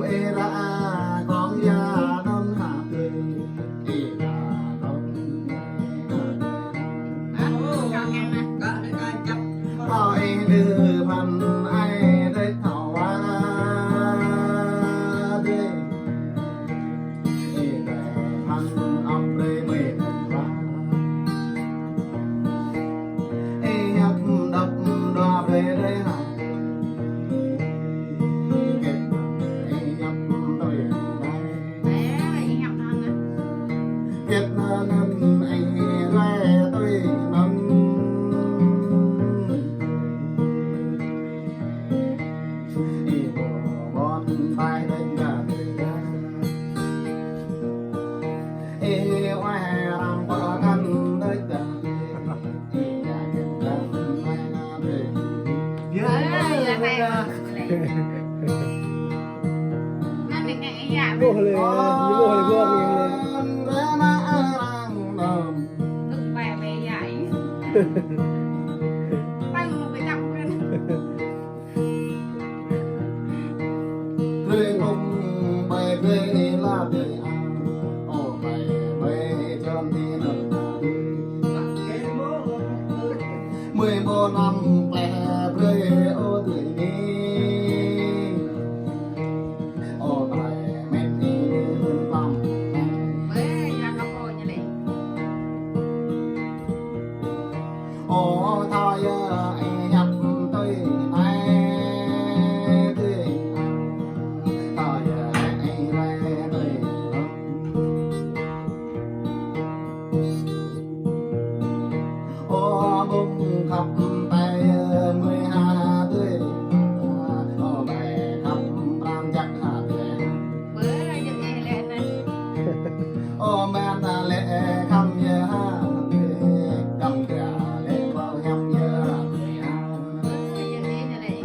ra con ya non hạ kỳ kỳ là con hỏi đưa phần ai đây thảo hoa đi để phần ông đây mệt quá nhấp đập đo về đây hả Việt Nam anh ra tôi nắm đi bộ bọn tay đánh cả ê oai làm bờ khăn đấy cả Bộเลยbộเลยพวกนี้เลย Đừng bè bè vậy. Tay một cái đập lên. Rơi ngông bay về là để ăn ô bay về chân đi nở 14 năm lẻ rơi ô tuổi đi ô bay mệt đi lòng Bê ra nó coi như này. ô thôi anh nhặt tôi ai tôi thôi anh ra tôi ô bông khắp tay 12 tuổi ô bài khắp ram chắc hạt Bê ra dựng nghe lên này. ô mẹ ta lệ khăm nhớ cầm cả lệ vào nhắm nhớ Bê dựng nghe như này.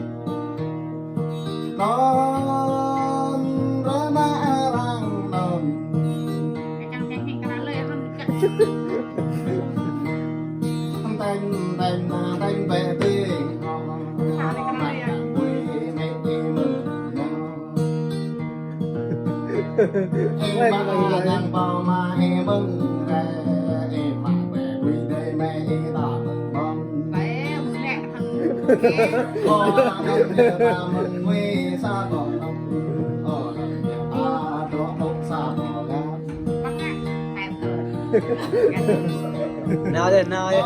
con rồi mà lang non Cái trăng trăng cái lên không cắt. tanh về tiếng mẹ quỳ mẹ tim mừng em mà đang bao mà em mừng ra em mà về quỳ đây mẹ ta mừng mong Bê mừng lẹ thằng. con đang ta mừng quỳ xa còn lòng ta đó không xa bỏ ra Bắt ngạc. Hẹp rồi. nào đây nào đây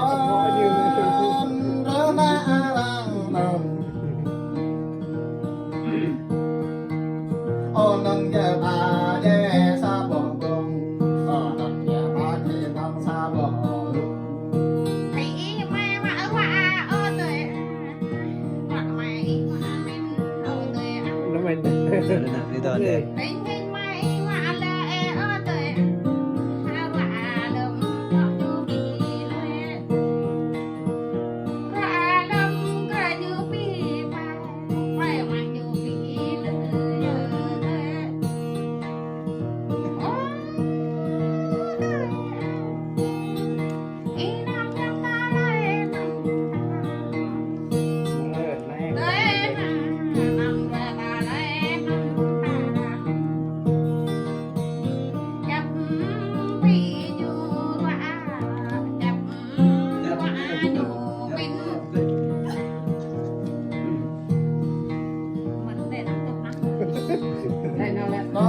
ô nâng giờ ta để xa bỏ bông ô nâng giờ ta khi thăng xa bỏ Thấy ý mẹ mà ở hoa ô tuổi. Hoặc mày ý mà mình ô tuổi. น้ำมันนี่ตอนเด็ก Tính hình mày mà lệ ô tuổi. Hà quả lầm có chú bì lệ. Quả lầm có chú bì bà. Quay mà chú bì lệ. Ý nằm trong ta lệ nằm Đấy nằm về ta lệ nằm Chập bị dù quả Chập quả dù bình Mình để nằm tục nằm Đây nào lẹ con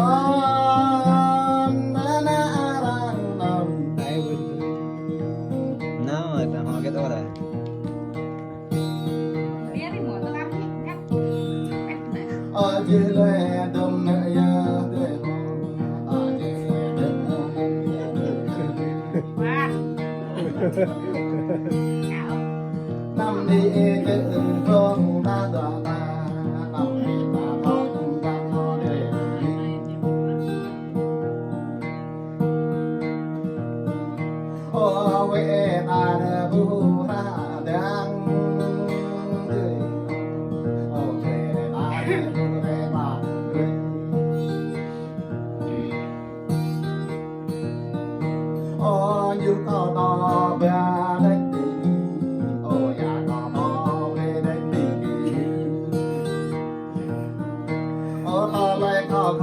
na rang nằm tại bên nó là họ cái đó là Biết đi muốn tôi làm gì cắt Cắt này ở dưới lệ đông nợ ya để ở dưới đông Wow Cạo năm đi tự không ta đỏ ta năm đi ta không ta nó để ô quê ta đã bu ha đang ô quê ta đã bu để ta ô như to to bè đấy ô ya to to bè đấy ô to lại có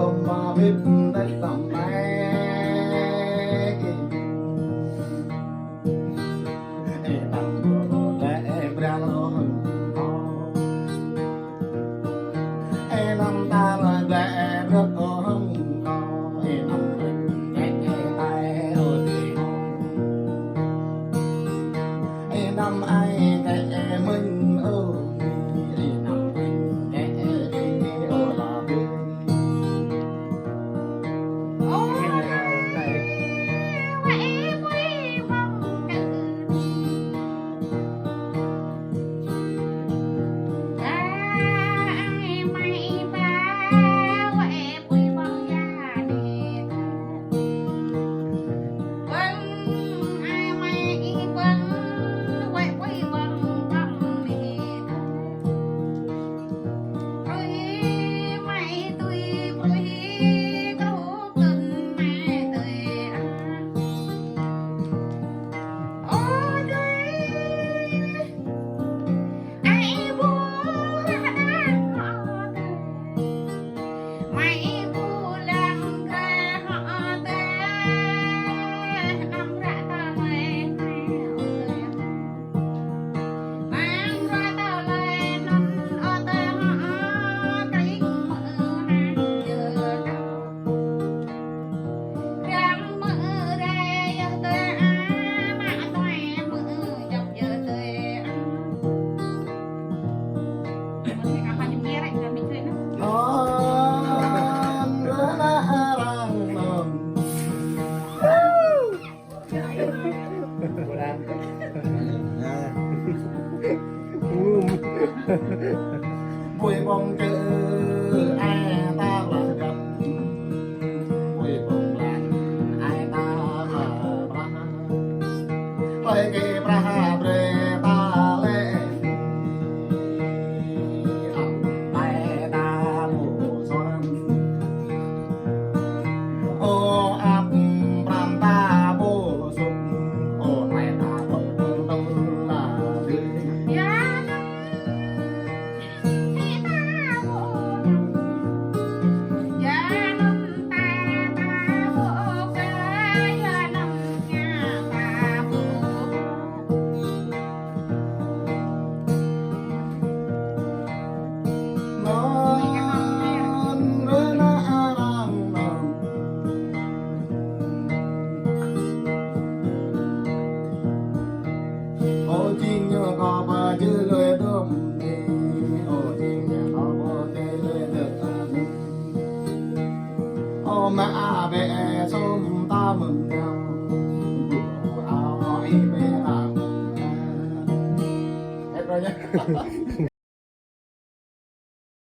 năm ai kẻ mình ơi năm ai kẻ đi ở là bên โอ้ ไหน ไว้ไว้มองเดินไอ้ไม่บ้าไว้ปุยมองยาเด็กเบิ้งไอ้ไม่เบิ้งไว้ปุยเบิ้งบังเด็กปุยไม่ตุยปุยกระหูกึ่งแม่เตย Ôi đời ai buồn đang họ đời mày buồn đang ra họ đời nằm ra ta lời mang ra ta lời nằm ở đời họ cái mơ hàng giờ đâu răng mơ ra giờ đời mà nói mơ dọc giờ đời mình phải học những nghe lại rồi mình chơi nữa non rana arang non โบราณงุ่ม vui bông chữ ai ta là gặp vui bông làn ai ta là ba lời kỳ pra bre ta lên tay ta mù xuân ô áp pram ta vô sung ô tay ta bông tung là đi dạ khi ta vô dạ năm ta vô cái dạ năm nhà ta vô non rana arang non ô chinh nhớ có ba chữ lời đơm đi ô chinh nhớ có ba chữ lời đơm ô mẹ bé xôm ta mừng nhau áo hỏi bé ta mừng hết rồi nhé